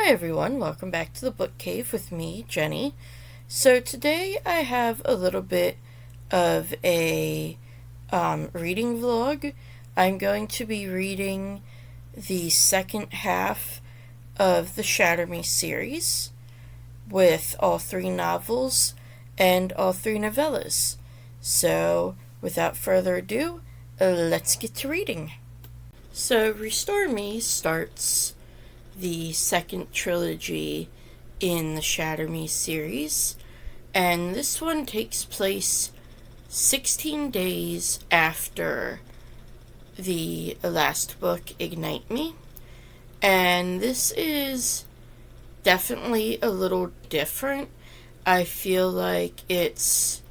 Hi everyone, welcome back to the Book Cave with me, Jenny. So today I have a little bit of a reading vlog. I'm going to be reading the second half of the Shatter Me series with all three novels and all three novellas. So without further ado, let's get to reading. So Restore Me starts the second trilogy in the Shatter Me series, and this one takes place 16 days after the last book, Ignite Me, and this is definitely a little different. I feel like it's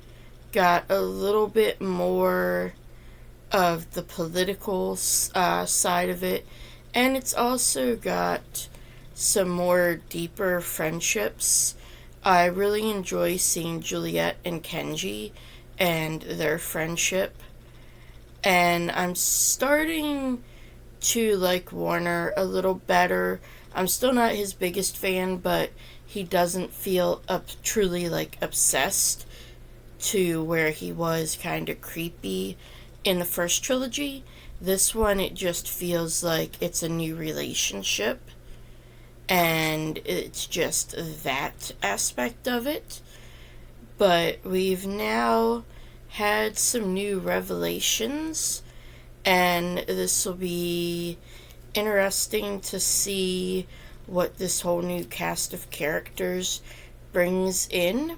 got a little bit more of the political side of it, and it's also got some more deeper friendships. I really enjoy seeing Juliet and Kenji and their friendship. And I'm starting to like Warner a little better. I'm still not his biggest fan, but he doesn't feel truly like obsessed to where he was kind of creepy in the first trilogy. This one, it just feels like it's a new relationship, and it's just that aspect of it. But we've now had some new revelations, and this will be interesting to see what this whole new cast of characters brings in,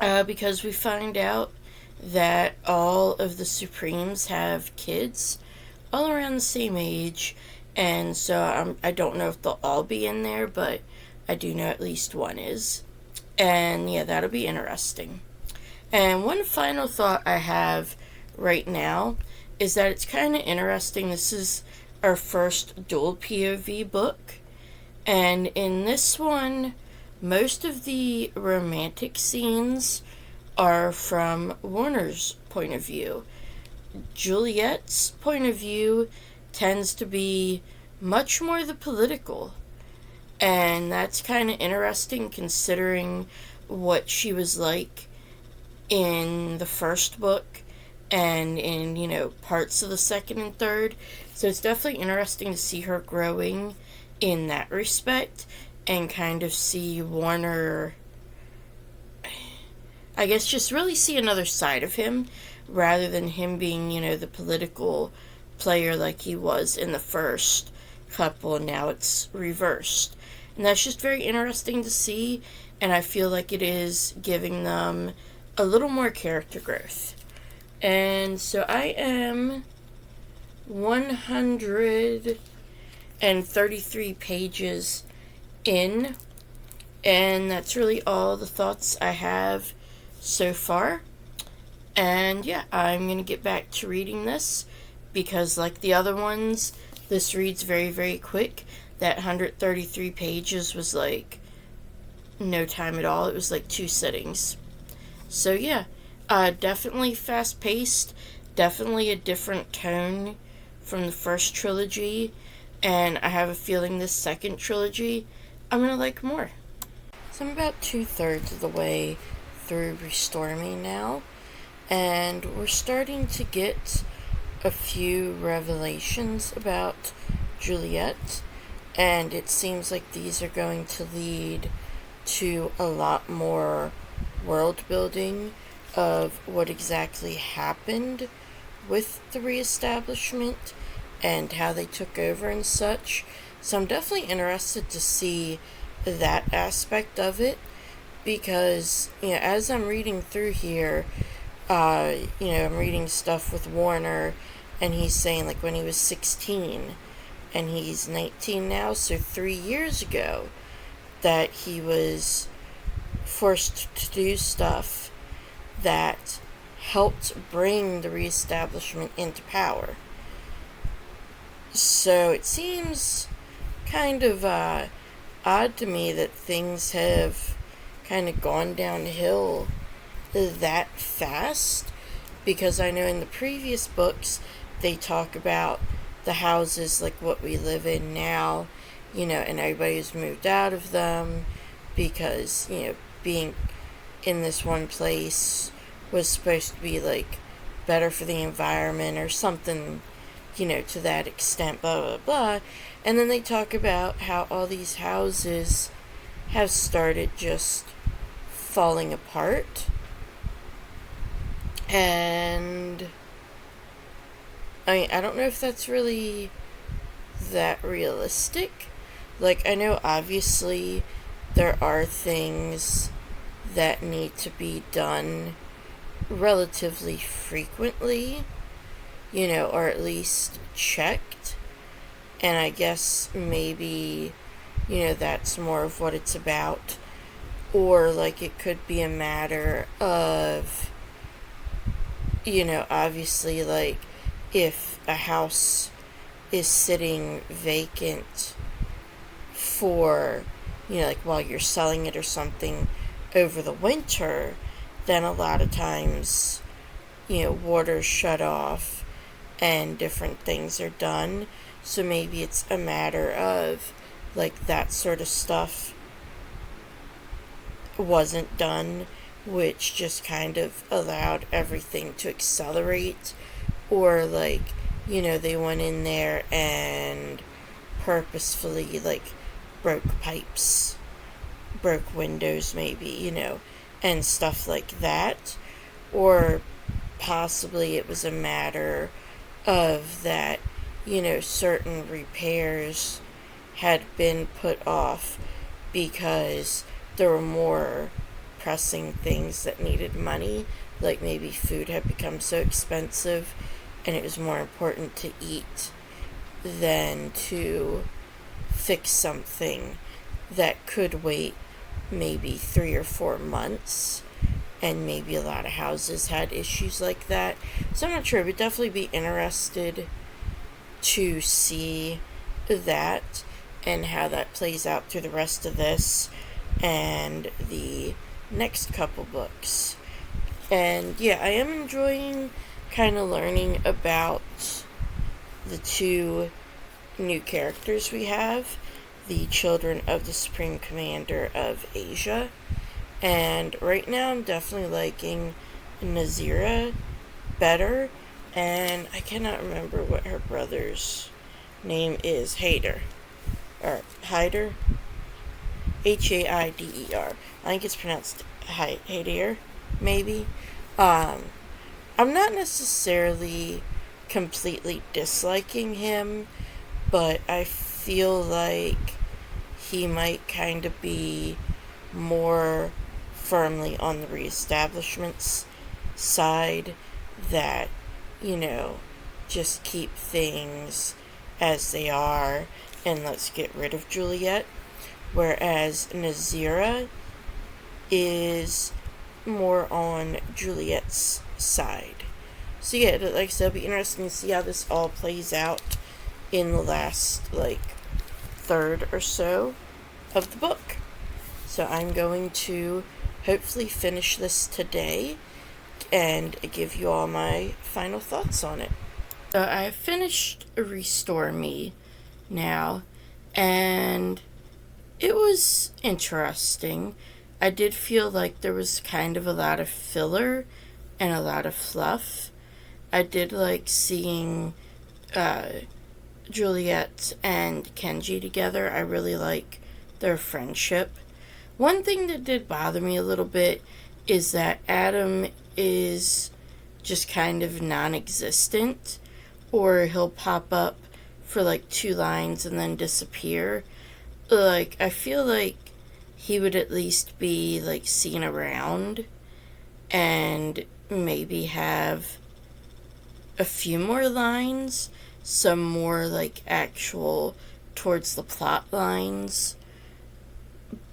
because we find out that all of the Supremes have kids all around the same age, and so I don't know if they'll all be in there, but I do know at least one is. And yeah, that'll be interesting. And one final thought I have right now is that it's kind of interesting. This is our first dual POV book, and in this one, most of the romantic scenes are from Warner's point of view. Juliet's point of view tends to be much more the political, and that's kind of interesting considering what she was like in the first book and in, parts of the second and third. So it's definitely interesting to see her growing in that respect and kind of see Warner, I guess, just really see another side of him rather than him being, the political player like he was in the first couple, and now it's reversed. And that's just very interesting to see, and I feel like it is giving them a little more character growth. And so I am 133 pages in, and that's really all the thoughts I have so far. And yeah, I'm gonna get back to reading this because, like the other ones, this reads very, very quick. That 133 pages was like no time at all. It was like 2 sittings. So yeah, definitely fast paced, definitely a different tone from the first trilogy, and I have a feeling this second trilogy I'm gonna like more. So I'm about 2/3 of the way through Restore Me now, and we're starting to get a few revelations about Juliet, and it seems like these are going to lead to a lot more world building of what exactly happened with the reestablishment and how they took over and such. So I'm definitely interested to see that aspect of it, because as I'm reading through here, I'm reading stuff with Warner, and he's saying like when he was 16 and he's 19 now, so 3 years ago that he was forced to do stuff that helped bring the reestablishment into power. So it seems kind of odd to me that things have kind of gone downhill that fast, because I know in the previous books they talk about the houses like what we live in now and everybody's moved out of them because, being in this one place was supposed to be like better for the environment or something, to that extent, blah, blah, blah. And then they talk about how all these houses have started just falling apart. And I don't know if that's really that realistic. Like, I know obviously there are things that need to be done relatively frequently, or at least checked. And I guess maybe, that's more of what it's about. Or, like, it could be a matter of, obviously, like, if a house is sitting vacant for, like while you're selling it or something over the winter, then a lot of times, water's shut off and different things are done. So maybe it's a matter of, like, that sort of stuff wasn't done, which just kind of allowed everything to accelerate. Or, like, they went in there and purposefully, like, broke pipes, broke windows maybe, and stuff like that. Or possibly it was a matter of that, certain repairs had been put off because there were more pressing things that needed money. Like maybe food had become so expensive and it was more important to eat than to fix something that could wait maybe 3 or 4 months. And maybe a lot of houses had issues like that. So I'm not sure, but definitely be interested to see that and how that plays out through the rest of this and the next couple books. And yeah, I am enjoying kind of learning about the 2 new characters we have, the children of the Supreme Commander of Asia. And right now I'm definitely liking Nazira better, and I cannot remember what her brother's name is. Haider. Or Haider? Haider. I think it's pronounced Haider, maybe. I'm not necessarily completely disliking him, but I feel like he might kind of be more firmly on the reestablishment's side, that, just keep things as they are and let's get rid of Juliet. Whereas Nazira is more on Juliet's side. So yeah, like I said, it'll be interesting to see how this all plays out in the last, third or so of the book. So I'm going to hopefully finish this today and give you all my final thoughts on it. So I finished Restore Me now, and it was interesting. I did feel like there was kind of a lot of filler and a lot of fluff. I did like seeing Juliet and Kenji together. I really like their friendship. One thing that did bother me a little bit is that Adam is just kind of non-existent, or he'll pop up for 2 lines and then disappear. I feel like he would at least be seen around and maybe have a few more lines, some more actual towards the plot lines.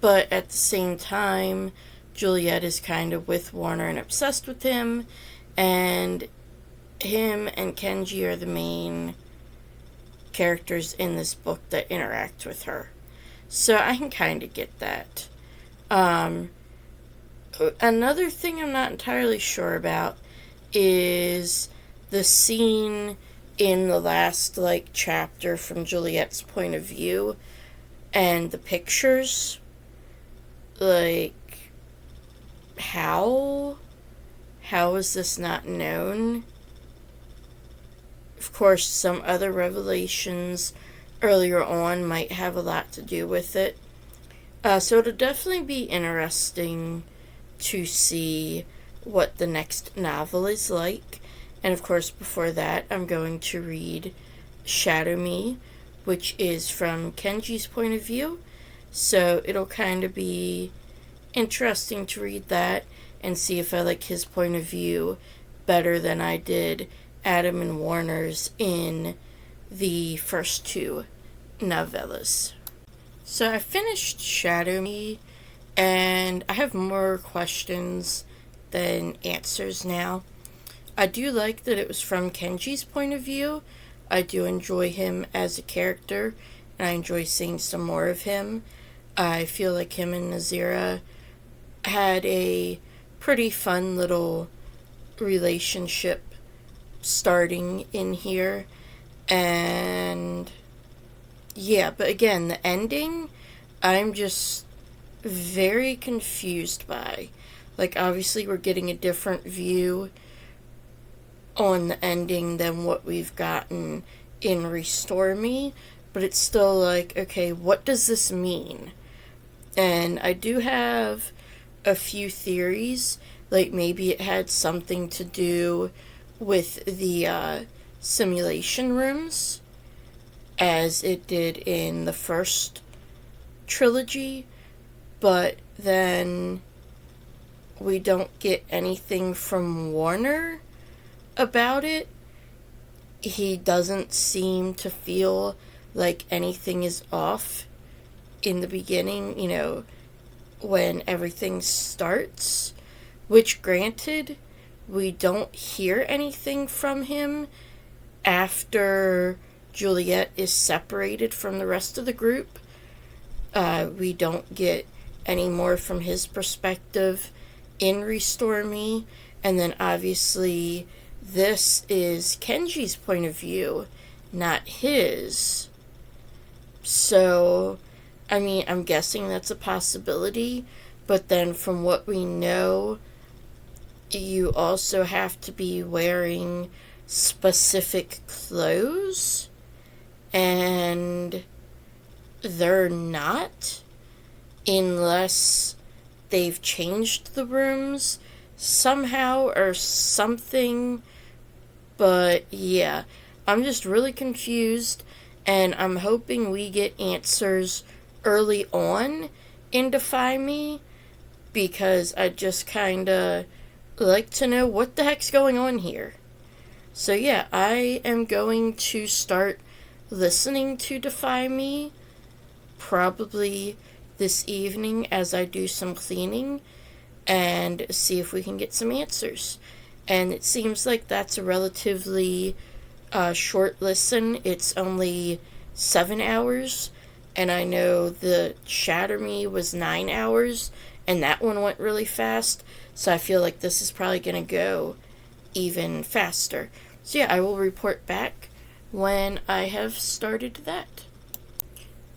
But at the same time, Juliet is kind of with Warner and obsessed with him, and him and Kenji are the main characters in this book that interact with her. So I can kind of get that. Another thing I'm not entirely sure about is the scene in the last chapter from Juliet's point of view. And the pictures, like, how is this not known? Of course, some other revelations earlier on might have a lot to do with it. So it'll definitely be interesting to see what the next novel is like. And of course, before that, I'm going to read Shatter Me, which is from Kenji's point of view. So it'll kind of be interesting to read that and see if I like his point of view better than I did Adam and Warner's in the first two novellas. So I finished Shatter Me, and I have more questions than answers now. I do like that it was from Kenji's point of view. I do enjoy him as a character, and I enjoy seeing some more of him. I feel like him and Nazira had a pretty fun little relationship starting in here. And yeah, but again, the ending, I'm just very confused by. Like, obviously, we're getting a different view on the ending than what we've gotten in Restore Me, but it's still like, okay, what does this mean? And I do have a few theories, like maybe it had something to do with the simulation rooms, as it did in the first trilogy, but then we don't get anything from Warner about it. He doesn't seem to feel like anything is off in the beginning, when everything starts, which granted, we don't hear anything from him after Juliet is separated from the rest of the group. We don't get any more from his perspective in Restore Me, and then obviously this is Kenji's point of view, not his. So, I mean, I'm guessing that's a possibility, but then from what we know, you also have to be wearing specific clothes, and they're not, unless they've changed the rooms somehow or something. But yeah, I'm just really confused, and I'm hoping we get answers early on in Defy Me, because I just kinda like to know what the heck's going on here. So yeah, I am going to start listening to Defy Me probably this evening as I do some cleaning, and see if we can get some answers. And it seems like that's a relatively short listen. It's only 7 hours, and I know the Shatter Me was 9 hours, and that one went really fast, so I feel like this is probably going to go even faster. So yeah, I will report back when I have started that.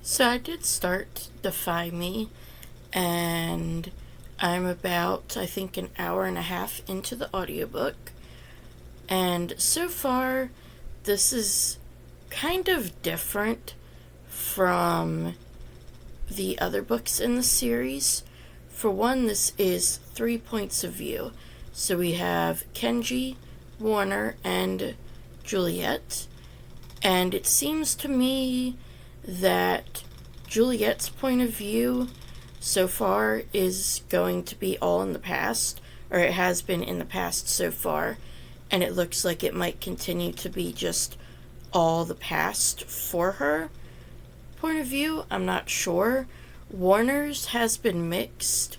So I did start Defy Me, and I'm about, I think, an hour and a half into the audiobook, and so far this is kind of different from the other books in the series. For one, this is 3 points of view. So we have Kenji, Warner, and Juliet, and it seems to me that Juliet's point of view so far is going to be all in the past, or it has been in the past so far, and it looks like it might continue to be just all the past for her point of view. I'm not sure. Warner's has been mixed,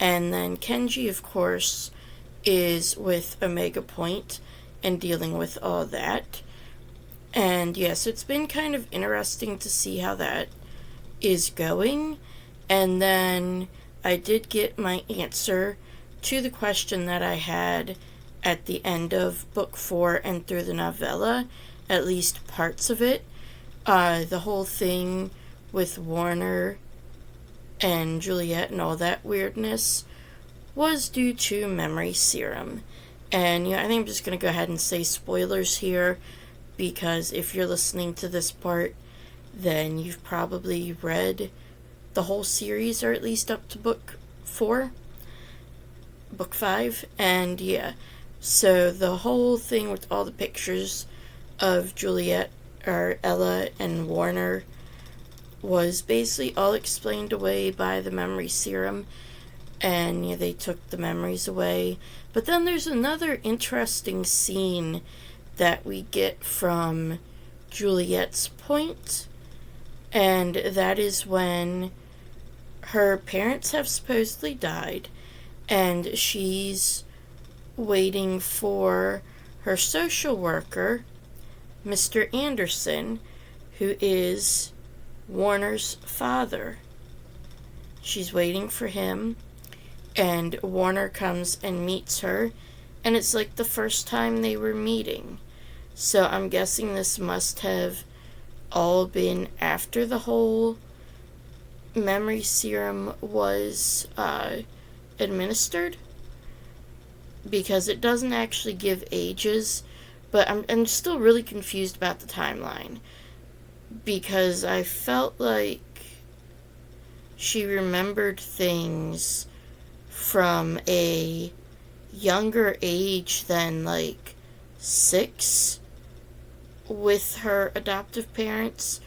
and then Kenji, of course, is with Omega Point and dealing with all that. And yes, it's been kind of interesting to see how that is going. And then I did get my answer to the question that I had at the end of book 4 and through the novella, at least parts of it. The whole thing with Warner and Juliet and all that weirdness was due to memory serum. And I think I'm just going to go ahead and say spoilers here, because if you're listening to this part, then you've probably read the whole series, or at least up to book 5, and so the whole thing with all the pictures of Juliet, or Ella, and Warner was basically all explained away by the memory serum, and they took the memories away. But then there's another interesting scene that we get from Juliet's point, and that is when her parents have supposedly died, and she's waiting for her social worker, Mr. Anderson, who is Warner's father. She's waiting for him, and Warner comes and meets her, and it's like the first time they were meeting. So I'm guessing this must have all been after the whole memory serum was administered, because it doesn't actually give ages, but I'm still really confused about the timeline, because I felt like she remembered things from a younger age than like 6 with her adoptive parents,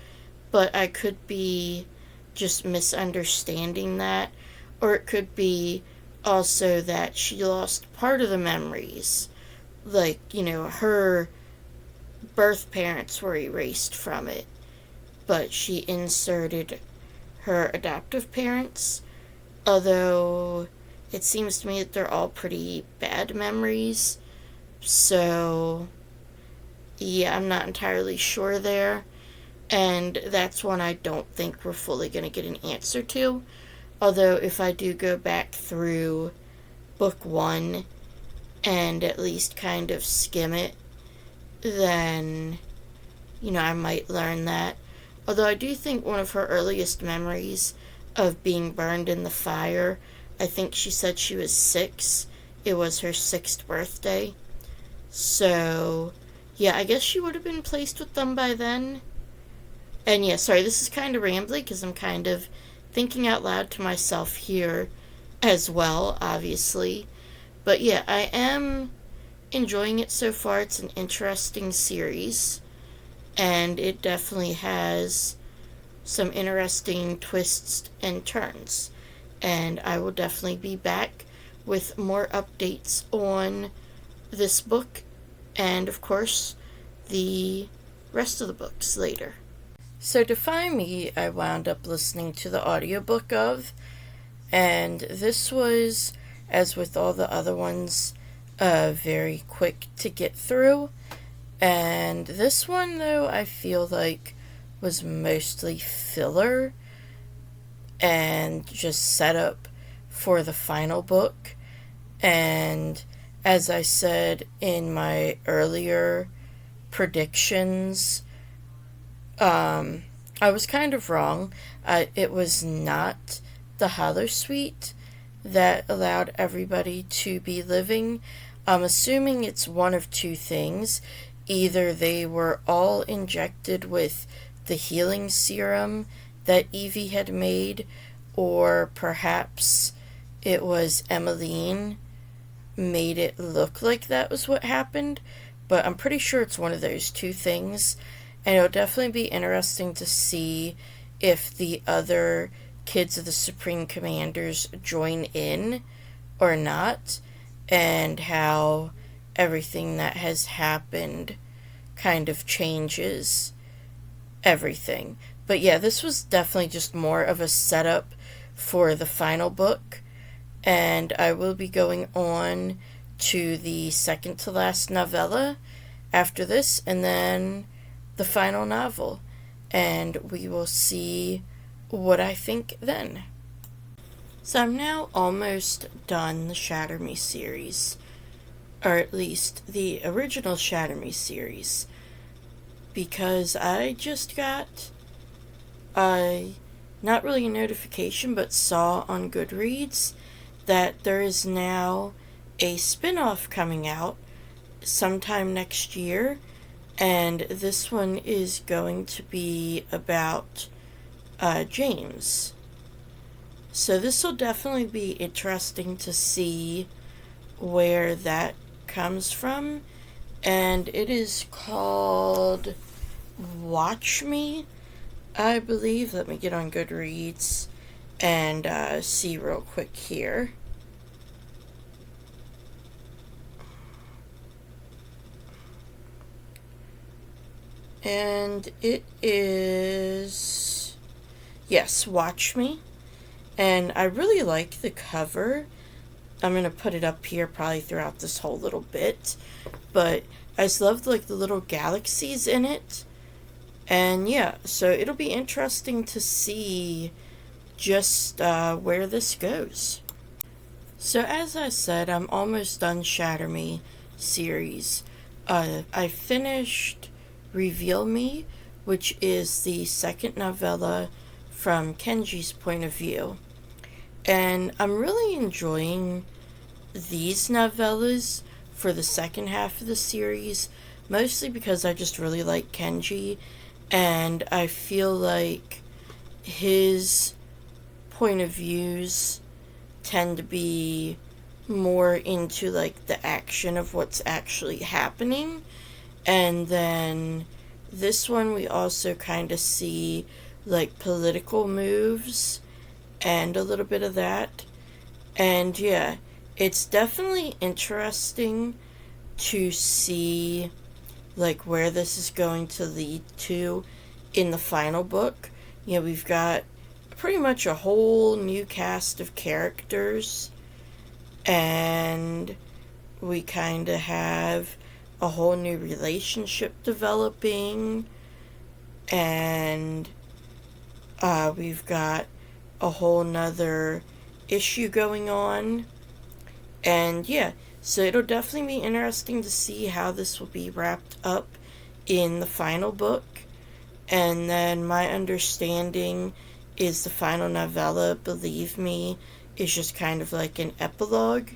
but I could be just misunderstanding that, or it could be also that she lost part of the memories, like her birth parents were erased from it, but she inserted her adoptive parents, although it seems to me that they're all pretty bad memories. So I'm not entirely sure there, and that's one I don't think we're fully going to get an answer to. Although if I do go back through book 1 and at least kind of skim it, then I might learn that. Although I do think one of her earliest memories of being burned in the fire, I think she said she was 6. It was her 6th birthday. So I guess she would have been placed with them by then. And sorry, this is kind of rambly because I'm kind of thinking out loud to myself here as well, obviously. But I am enjoying it so far. It's an interesting series, and it definitely has some interesting twists and turns. And I will definitely be back with more updates on this book, and of course the rest of the books later. So Defy Me, I wound up listening to the audiobook of, and this was, as with all the other ones, very quick to get through. And this one, though, I feel like was mostly filler and just set up for the final book. And as I said in my earlier predictions, I was kind of wrong. It was not the Holosuite that allowed everybody to be living. I'm assuming it's one of two things. Either they were all injected with the healing serum that Evie had made, or perhaps it was Emmeline made it look like that was what happened. But I'm pretty sure it's one of those two things. And it'll definitely be interesting to see if the other kids of the Supreme Commanders join in or not, and how everything that has happened kind of changes everything. But this was definitely just more of a setup for the final book, and I will be going on to the second to last novella after this, and then the final novel, and we will see what I think then. So I'm now almost done the Shatter Me series, or at least the original Shatter Me series, because I just got I, not really a notification, but saw on Goodreads that there is now a spin-off coming out sometime next year, and this one is going to be about James. So this will definitely be interesting to see where that comes from, and it is called Watch Me, I believe. Let me get on Goodreads and see real quick here. And it is, yes, Watch Me. And I really like the cover. I'm going to put it up here probably throughout this whole little bit. But I just love like the little galaxies in it. And yeah, so it'll be interesting to see just where this goes. So as I said, I'm almost done Shatter Me series. I finished Reveal Me, which is the second novella from Kenji's point of view. And I'm really enjoying these novellas for the second half of the series, mostly because I just really like Kenji, and I feel like his point of views tend to be more into like the action of what's actually happening. And then this one we also kind of see like political moves and a little bit of that. And yeah, it's definitely interesting to see like where this is going to lead to in the final book. You know, we've got pretty much a whole new cast of characters, and we kind of have a whole new relationship developing, and we've got a whole nother issue going on. And yeah, so it'll definitely be interesting to see how this will be wrapped up in the final book. And then my understanding is the final novella, Believe Me, is just kind of like an epilogue.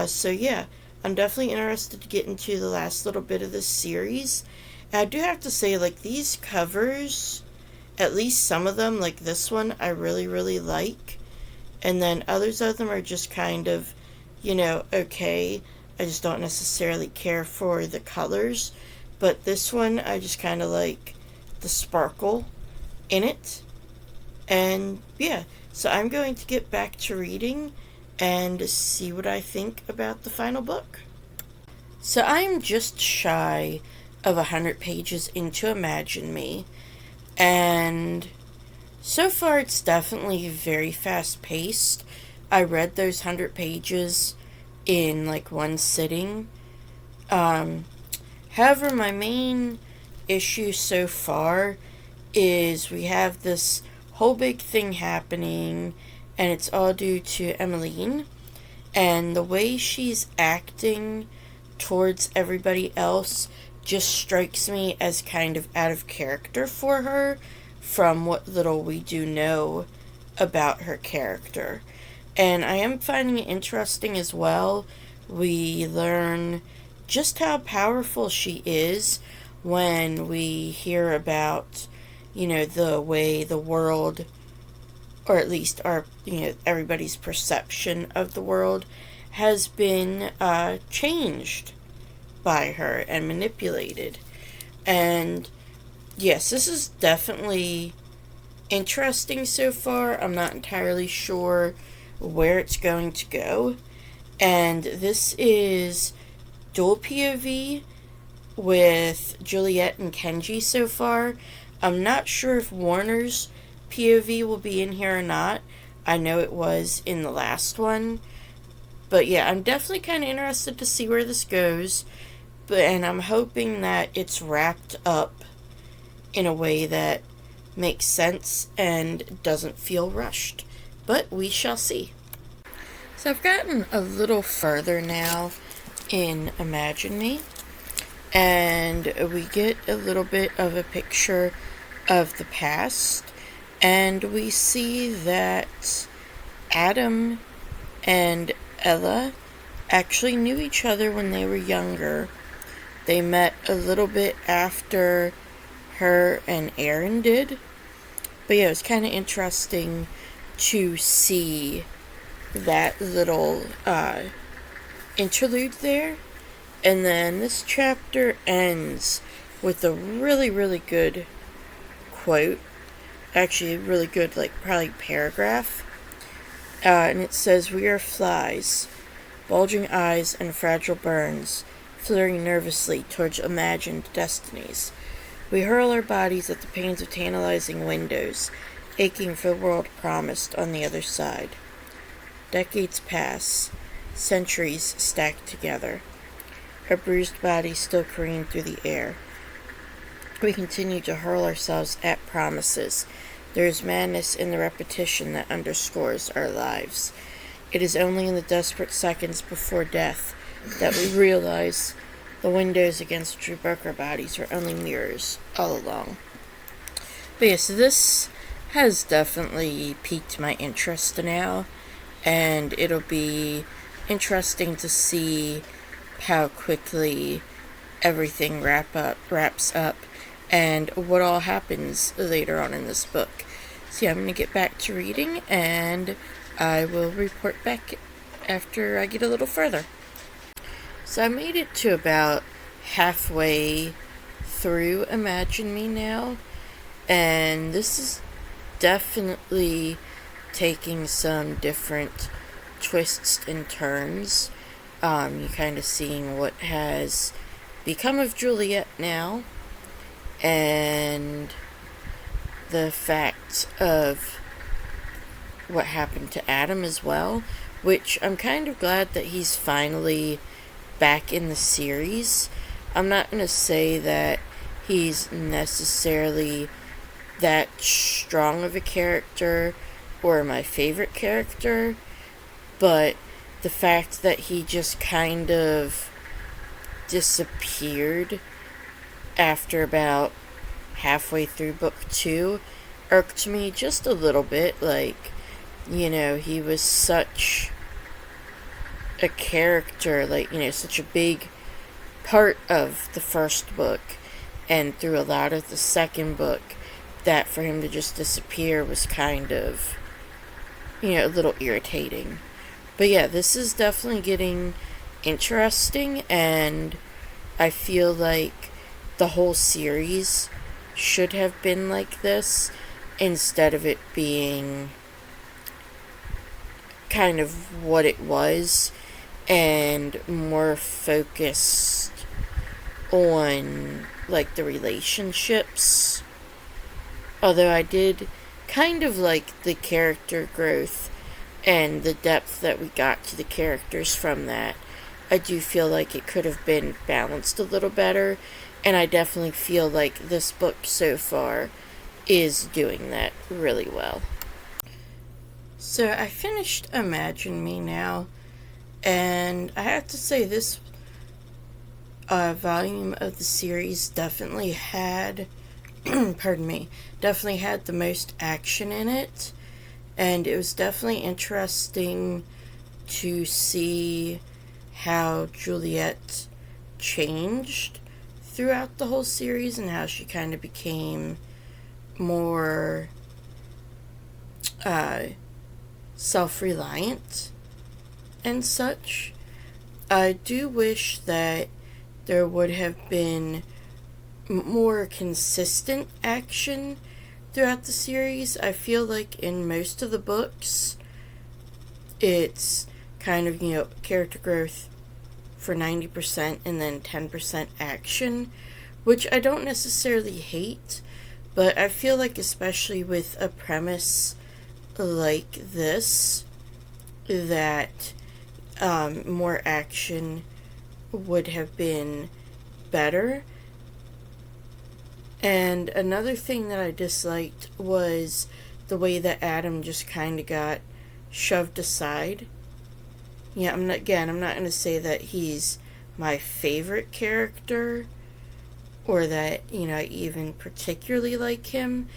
So yeah, I'm definitely interested to get into the last little bit of this series. And I do have to say, like, these covers, at least some of them, like this one, I really, really like. And then others of them are just kind of, you know, okay. I just don't necessarily care for the colors. But this one, I just kind of like the sparkle in it. And yeah, so I'm going to get back to reading and see what I think about the final book. So I'm just shy of 100 pages into Imagine Me, and so far it's definitely very fast paced. I read those 100 pages in like one sitting. However, my main issue so far is we have this whole big thing happening, and it's all due to Emmeline, and the way she's acting towards everybody else just strikes me as kind of out of character for her from what little we do know about her character. And I am finding it interesting as well. We learn just how powerful she is when we hear about, you know, the way the world, or at least our, you know, everybody's perception of the world has been changed by her and manipulated. And yes, this is definitely interesting so far. I'm not entirely sure where it's going to go. And this is dual POV with Juliet and Kenji so far. I'm not sure if Warner's POV will be in here or not. I know it was in the last one. But yeah, I'm definitely kind of interested to see where this goes. And I'm hoping that it's wrapped up in a way that makes sense and doesn't feel rushed. But we shall see. So I've gotten a little further now in Imagine Me, and we get a little bit of a picture of the past. And we see that Adam and Ella actually knew each other when they were younger. They met a little bit after her and Aaron did. But yeah, it was kind of interesting to see that little interlude there. And then this chapter ends with a really, really good quote. Actually, a really good, probably paragraph. And it says, "We are flies, bulging eyes and fragile burns, flirting nervously towards imagined destinies. We hurl our bodies at the panes of tantalizing windows, aching for the world promised on the other side. Decades pass, centuries stacked together. Our bruised bodies still careen through the air. We continue to hurl ourselves at promises. There is madness in the repetition that underscores our lives. It is only in the desperate seconds before death that we realize the windows against which we broke our bodies were only mirrors all along." But yeah, so this has definitely piqued my interest now, and it'll be interesting to see how quickly everything wraps up and what all happens later on in this book. So yeah, I'm going to get back to reading, and I will report back after I get a little further. So I made it to about halfway through Imagine Me now, and this is definitely taking some different twists and turns. You're kind of seeing what has become of Juliet now, and the fact of what happened to Adam as well, which I'm kind of glad that he's finally back in the series. I'm not going to say that he's necessarily that strong of a character or my favorite character, but the fact that he just kind of disappeared after about halfway through book 2 irked me just a little bit. He was such a character, such a big part of the first book and through a lot of the second book, that for him to just disappear was kind of, a little irritating. But yeah, this is definitely getting interesting, and I feel like the whole series should have been like this instead of it being kind of what it was and more focused on the relationships. Although I did kind of like the character growth and the depth that we got to the characters from that. I do feel like it could have been balanced a little better, and I definitely feel like this book so far is doing that really well. So I finished Imagine Me now, and I have to say this volume of the series definitely had definitely had the most action in it, and it was definitely interesting to see how Juliet changed throughout the whole series and how she kind of became more self-reliant and such. I do wish that there would have been more consistent action throughout the series. I feel like in most of the books, it's kind of, character growth for 90% and then 10% action, which I don't necessarily hate, but I feel like especially with a premise like this, that more action would have been better. And another thing that I disliked was the way that Adam just kind of got shoved aside. Yeah, I'm not going to say that he's my favorite character or that, I even particularly like him,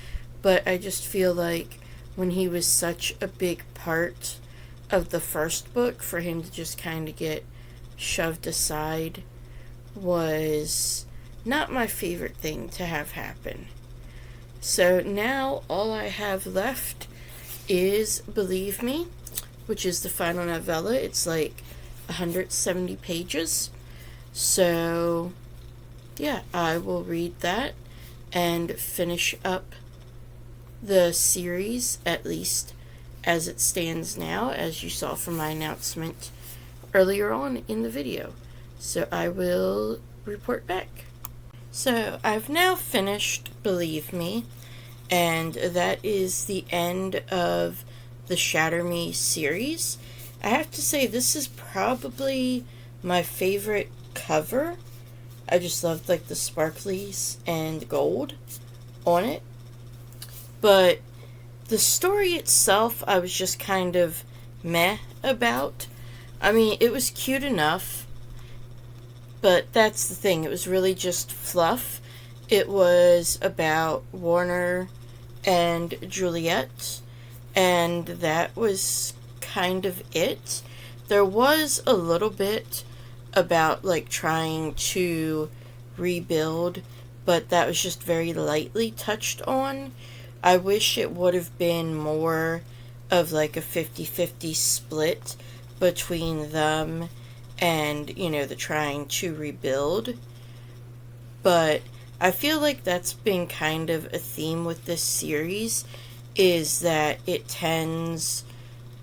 but I just feel like when he was such a big part of the first book, for him to just kind of get shoved aside was not my favorite thing to have happen. So now all I have left is Believe Me, which is the final novella. It's like 170 pages. So yeah, I will read that and finish up the series, at least as it stands now, as you saw from my announcement earlier on in the video. So I will report back. So I've now finished Believe Me, and that is the end of the Shatter Me series. I have to say, this is probably my favorite cover. I just loved like the sparklies and gold on it. But the story itself, I was just kind of meh about. I mean, it was cute enough, but that's the thing. It was really just fluff. It was about Warner and Juliet, and that was kind of it. There was a little bit about like trying to rebuild, but that was just very lightly touched on. I wish it would have been more of like a 50-50 split between them and, you know, the trying to rebuild. But I feel like that's been kind of a theme with this series, is that it tends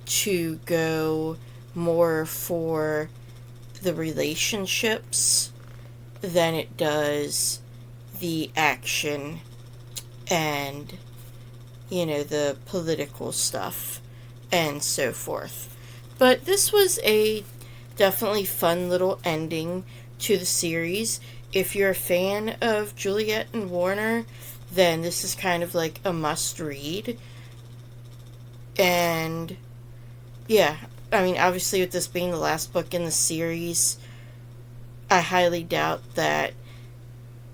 to go more for the relationships than it does the action and, you know, the political stuff and so forth. But this was a definitely fun little ending to the series. If you're a fan of Juliet and Warner, then this is kind of like a must read. And yeah, I mean, obviously with this being the last book in the series, I highly doubt that,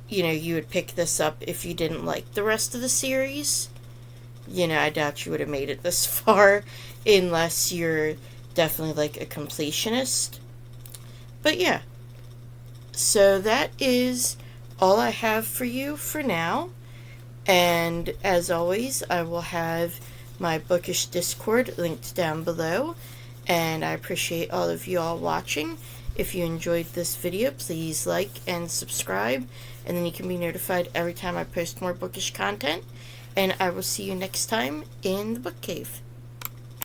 you know, you would pick this up if you didn't like the rest of the series. You know, I doubt you would have made it this far unless you're definitely like a completionist. But yeah, so that is all I have for you for now. And as always, I will have my bookish Discord linked down below. And I appreciate all of you all watching. If you enjoyed this video, please like and subscribe, and then you can be notified every time I post more bookish content. And I will see you next time in the book cave.